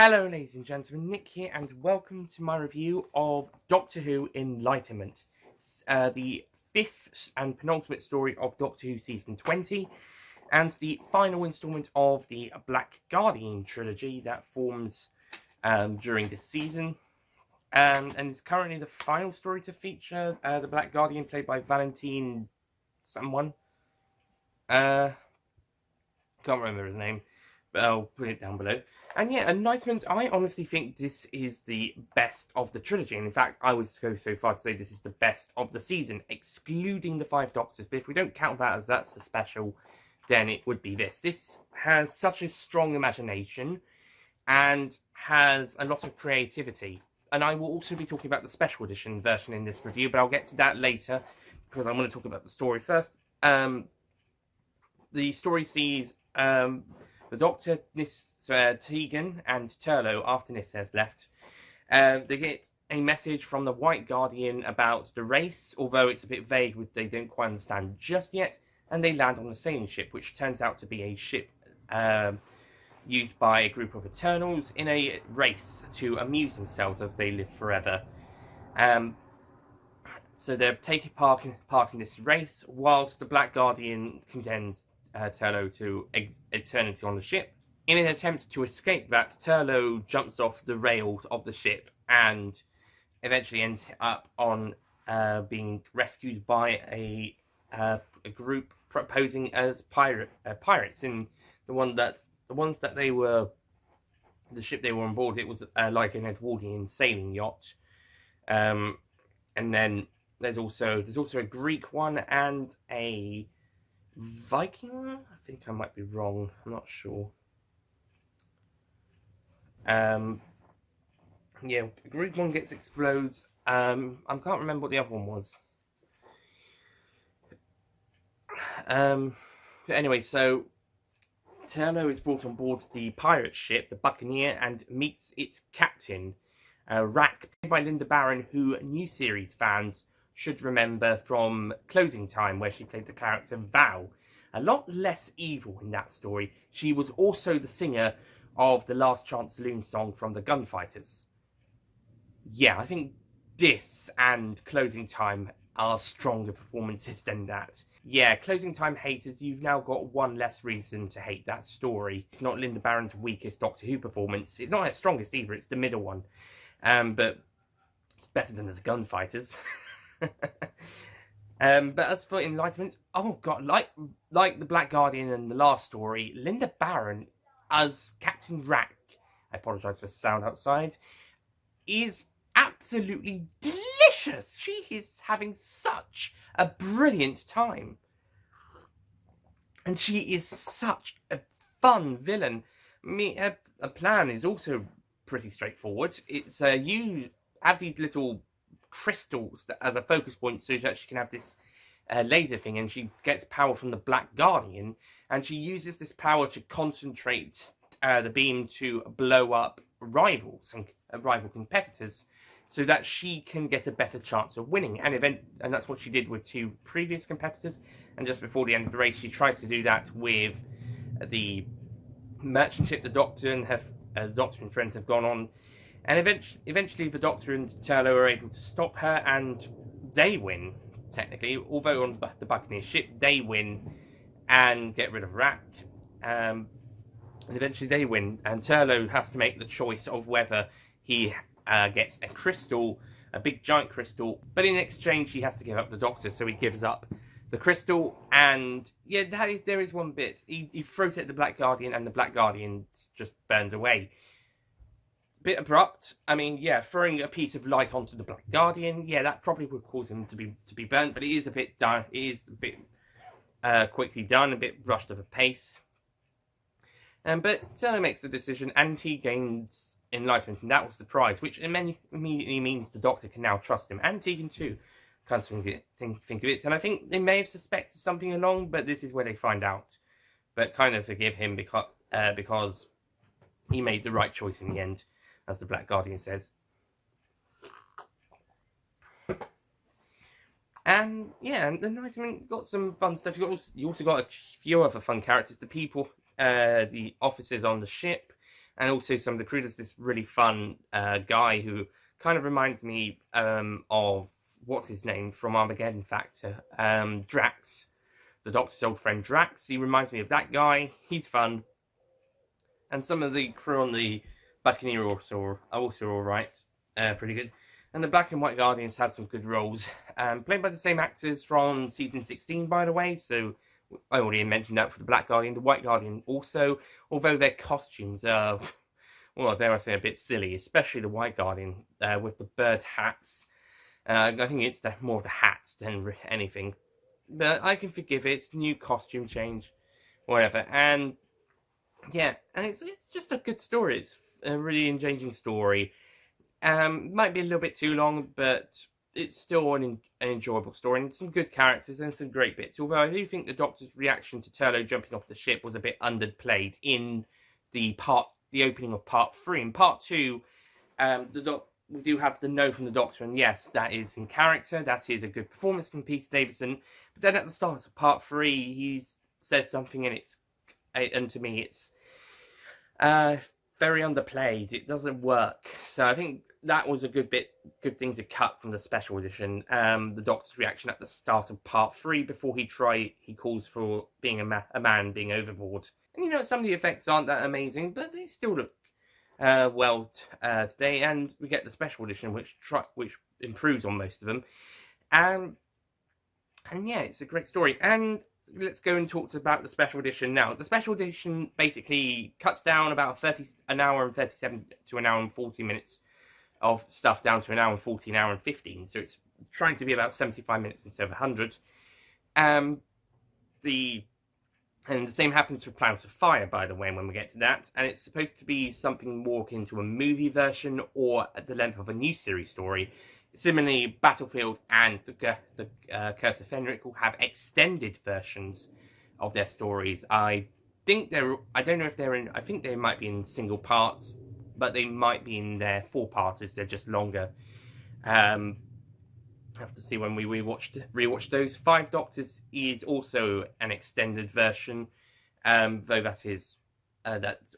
Hello ladies and gentlemen, Nick here and welcome to my review of Doctor Who Enlightenment, the fifth and penultimate story of Doctor Who Season 20 and the final instalment of the Black Guardian trilogy that forms during this season, and it's currently the final story to feature the Black Guardian played by Valentine someone. Can't remember his name, but I'll put it down below. And yeah, Enlightenment, I honestly think this is the best of the trilogy. And in fact, I would go so far to say this is the best of the season, excluding the Five Doctors. But if we don't count that as that's a special, then it would be this. This has such a strong imagination and has a lot of creativity. And I will also be talking about the special edition version in this review, but I'll get to that later because I want to talk about the story first. The story sees the Doctor, Tegan, and Turlough, after Nis has left, they get a message from the White Guardian about the race, although it's a bit vague, they don't quite understand just yet, and they land on a sailing ship, which turns out to be a ship used by a group of Eternals in a race to amuse themselves as they live forever. So they're taking part in this race, whilst the Black Guardian condemns Turlough to eternity on the ship. In an attempt to escape that, Turlough jumps off the rails of the ship and eventually ends up on being rescued by a group posing as pirates. In the ship they were on board, it was like an Edwardian sailing yacht. And then there's also a Greek one and a Viking one? I think I might be wrong. I'm not sure. Yeah, Greek one explodes. I can't remember what the other one was. But anyway, so Turlough is brought on board the pirate ship, the Buccaneer, and meets its captain, Rack, played by Linda Barron, who new series fans should remember from Closing Time, where she played the character Val. A lot less evil in that story. She was also the singer of the Last Chance Saloon song from the Gunfighters. Yeah, I think this and Closing Time are stronger performances than that. Yeah, Closing Time haters, you've now got one less reason to hate that story. It's not Linda Barron's weakest Doctor Who performance. It's not her strongest either, it's the middle one. But it's better than the Gunfighters. But as for Enlightenment, oh god, like the Black Guardian and the last story, Linda Barron as Captain Rack, I apologise for sound outside, is absolutely delicious. She is having such a brilliant time. And she is such a fun villain. Her plan is also pretty straightforward. It's you have these little crystals as a focus point so that she can have this laser thing, and she gets power from the Black Guardian, and she uses this power to concentrate the beam to blow up rivals and rival competitors so that she can get a better chance of winning. And that's what she did with two previous competitors, and just before the end of the race she tries to do that with the merchant ship the Doctor and her Doctor and friends have gone on. And eventually the Doctor and Turlough are able to stop her, and they win, technically. Although on the Buccaneer ship, they win and get rid of Rack. And eventually they win, and Turlough has to make the choice of whether he gets a crystal, a big giant crystal, but in exchange he has to give up the Doctor, so he gives up the crystal. And yeah, there is one bit. He throws it at the Black Guardian, and the Black Guardian just burns away. Bit abrupt. I mean, yeah, throwing a piece of light onto the Black Guardian, yeah, that probably would cause him to be burnt, but it is a bit quickly done, a bit rushed at a pace. But Turner makes the decision, and he gains enlightenment, and that was the prize, which immediately means the Doctor can now trust him, and Tegan too. Can't think of it, and I think they may have suspected something along, but this is where they find out. But kind of forgive him because he made the right choice in the end, as the Black Guardian says. And yeah, the Enlightenment got some fun stuff. You also got a few other fun characters. The people, the officers on the ship, and also some of the crew. There's this really fun guy who kind of reminds me of what's his name from Armageddon Factor, Drax, the Doctor's old friend Drax. He reminds me of that guy. He's fun, and some of the crew on the Buccaneer are also all right, pretty good. And the Black and White Guardians have some good roles, played by the same actors from season 16, by the way. So I already mentioned that for the Black Guardian. The White Guardian also, although their costumes are, well, dare I say, a bit silly, especially the White Guardian with the bird hats. I think it's more of the hats than anything. But I can forgive it. It's new costume change, whatever. And yeah, and it's just a good story. It's a really engaging story. Might be a little bit too long, but it's still an enjoyable story, and some good characters and some great bits. Although I do think the Doctor's reaction to Turlo jumping off the ship was a bit underplayed in the opening of part 3. In part 2, we do have the no from the Doctor, and yes, that is in character. That is a good performance from Peter Davison. But then at the start of part 3, he says something, and to me, it's very underplayed. It doesn't work. So I think that was a good thing to cut from the special edition. The Doctor's reaction at the start of part 3 before he calls for being a man being overboard. And some of the effects aren't that amazing, but they still look well today. And we get the special edition, which improves on most of them. And yeah, it's a great story. And let's go and talk about the special edition now. The special edition basically cuts down about an hour and 37 to an hour and 40 minutes of stuff down to an hour and 40, an hour and 15. So it's trying to be about 75 minutes instead of 100. And the same happens for Planet of Fire, by the way, when we get to that. And it's supposed to be something more akin to a movie version or at the length of a new series story. Similarly, Battlefield and the Curse of Fenric will have extended versions of their stories. I don't know if they're in. I think they might be in single parts, but they might be in their 4-parters. They're just longer. Have to see when we rewatch those. 5 Doctors is also an extended version, though that's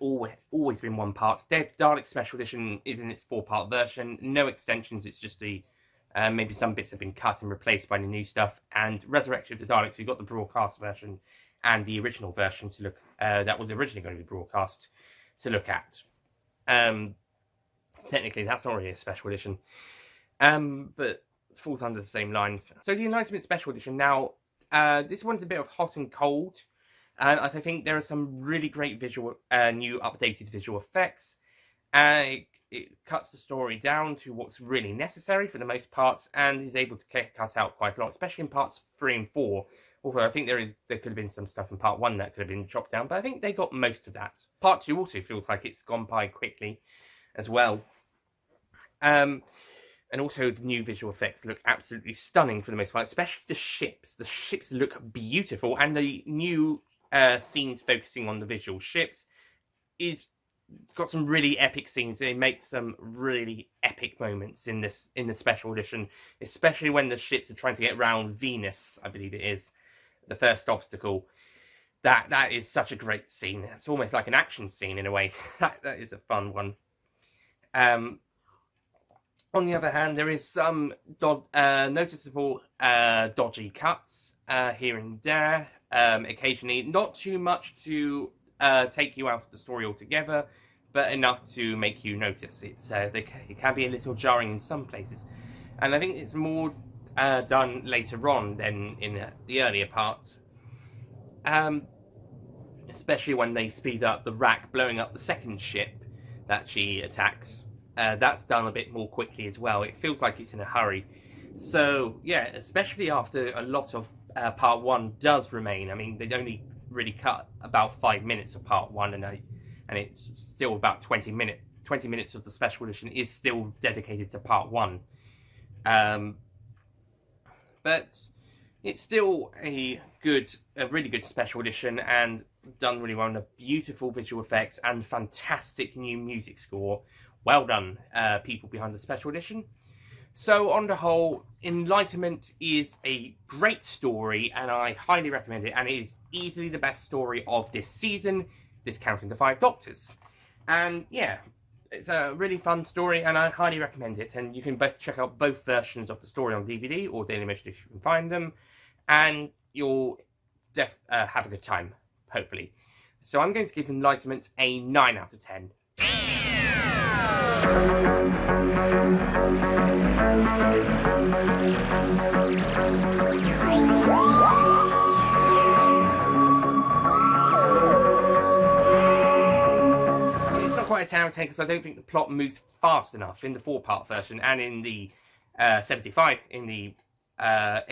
always been 1 part. Dead Dalek Special Edition is in its 4-part version. No extensions. It's just maybe some bits have been cut and replaced by the new stuff. And Resurrection of the Daleks, we've got the broadcast version and the original version to look. That was originally going to be broadcast to look at. So technically, that's not really a special edition, but it falls under the same lines. So the Enlightenment Special Edition now. This one's a bit of hot and cold. As I think there are some really great new updated visual effects. It cuts the story down to what's really necessary for the most parts, and is able to cut out quite a lot, especially in parts 3 and 4. Although I think there could have been some stuff in part 1 that could have been chopped down, but I think they got most of that. Part 2 also feels like it's gone by quickly as well. And also the new visual effects look absolutely stunning for the most part, especially the ships. The ships look beautiful, and the new scenes focusing on the visual ships is got some really epic scenes. They make some really epic moments in the special edition, especially when the ships are trying to get around Venus, I believe it is, the first obstacle. That is such a great scene. It's almost like an action scene in a way. that is a fun one. On the other hand, there is some noticeable dodgy cuts here and there. Occasionally, not too much to take you out of the story altogether, but enough to make you notice. It can be a little jarring in some places, and I think it's more done later on than in the earlier parts. Especially when they speed up the Rack blowing up the second ship that she attacks. That's done a bit more quickly as well. It feels like it's in a hurry. So yeah, especially after a lot of part 1 does remain. I mean, they'd only really cut about 5 minutes of part 1, and it's still about 20 minutes. 20 minutes of the special edition is still dedicated to part 1. But it's still a really good special edition, and done really well. And beautiful visual effects and fantastic new music score. Well done, people behind the special edition. So on the whole, Enlightenment is a great story, and I highly recommend it. And it is easily the best story of this season, discounting the 5 Doctors. And yeah, it's a really fun story, and I highly recommend it. And you can check out both versions of the story on DVD or Dailymotion if you can find them, and you'll have a good time, hopefully. So I'm going to give Enlightenment a 9 out of 10. It's not quite a 10 out of 10 because I don't think the plot moves fast enough in the 4-part version, and in the 75 in the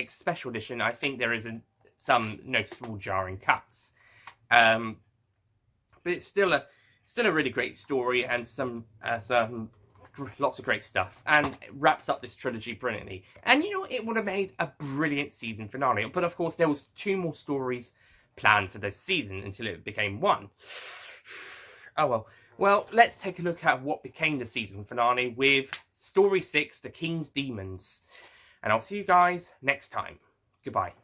special edition. I think there is some noticeable jarring cuts, but it's still a really great story, and some lots of great stuff, and it wraps up this trilogy brilliantly. And you know, it would have made a brilliant season finale, but of course there was 2 more stories planned for this season until it became 1. Oh well, let's take a look at what became the season finale with Story 6, The King's Demons. And I'll see you guys next time. Goodbye.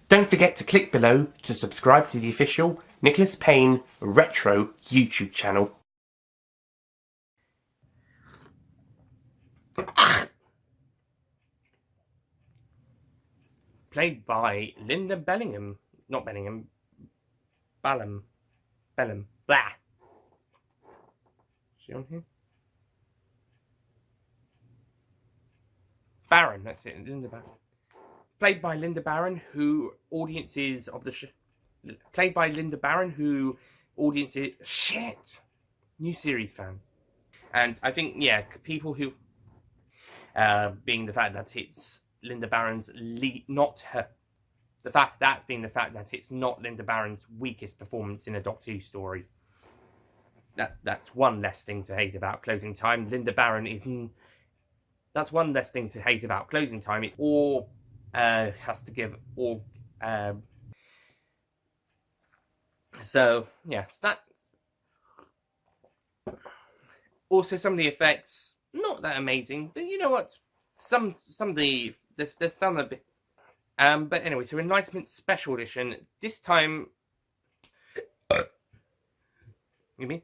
Don't forget to click below to subscribe to the official Nicholas Payne Retro YouTube channel. Played by Linda Bellingham. Not Bellingham. Bellum. Blah. Is she on here? Barron, that's it. Linda Barron. Played by Linda Barron, who audiences of the played by Linda Barron, who audiences new series fans, and I think people who being the fact that it's Linda Barron's not her, the fact that it's not Linda Barron's weakest performance in a Doctor Who story. That's one less thing to hate about Closing Time. Linda Barron isn't. That's one less thing to hate about Closing Time. It's all. Has to give all. So yes, that's also some of the effects not that amazing, but you know what? Some of the there's done a bit. But anyway, so Enlightenment Special Edition this time. You mean?